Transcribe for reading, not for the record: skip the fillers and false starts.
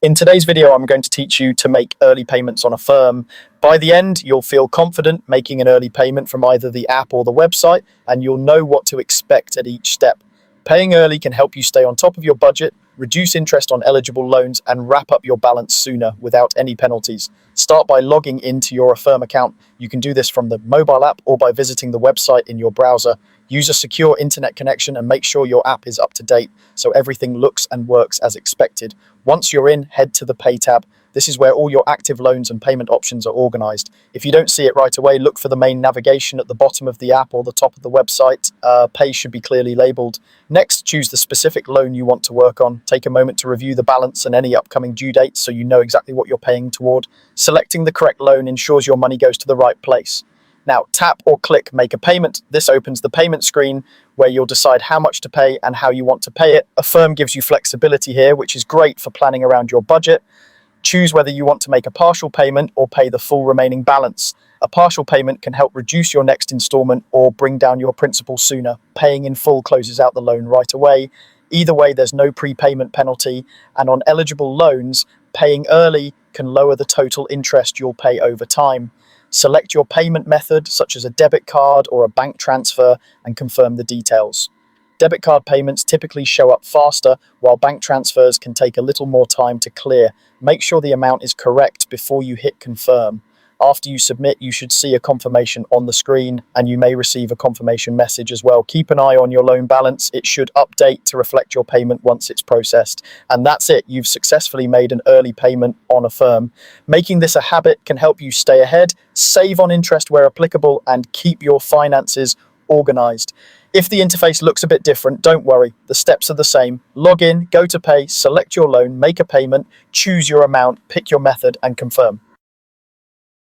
In today's video, I'm going to teach you to make early payments on Affirm. By the end, you'll feel confident making an early payment from either the app or the website, and you'll know what to expect at each step. Paying early can help you stay on top of your budget, reduce interest on eligible loans, and wrap up your balance sooner without any penalties. Start by logging into your Affirm account. You can do this from the mobile app or by visiting the website in your browser. Use a secure internet connection and make sure your app is up to date so everything looks and works as expected. Once you're in, head to the Pay tab. This is where all your active loans and payment options are organized. If you don't see it right away, look for the main navigation at the bottom of the app or the top of the website. Pay should be clearly labeled. Next, choose the specific loan you want to work on. Take a moment to review the balance and any upcoming due dates so you know exactly what you're paying toward. Selecting the correct loan ensures your money goes to the right place. Now, tap or click Make a Payment. This opens the payment screen where you'll decide how much to pay and how you want to pay it. Affirm gives you flexibility here, which is great for planning around your budget. Choose whether you want to make a partial payment or pay the full remaining balance. A partial payment can help reduce your next installment or bring down your principal sooner. Paying in full closes out the loan right away. Either way, there's no prepayment penalty, and on eligible loans, paying early can lower the total interest you'll pay over time. Select your payment method, such as a debit card or a bank transfer, and confirm the details. Debit card payments typically show up faster, while bank transfers can take a little more time to clear. Make sure the amount is correct before you hit confirm. After you submit, you should see a confirmation on the screen, and you may receive a confirmation message as well. Keep an eye on your loan balance. It should update to reflect your payment once it's processed. And that's it. You've successfully made an early payment on Affirm. Making this a habit can help you stay ahead, save on interest where applicable, and keep your finances organized. If the interface looks a bit different, don't worry. The steps are the same. Log in, go to pay, select your loan, make a payment, choose your amount, pick your method, and confirm.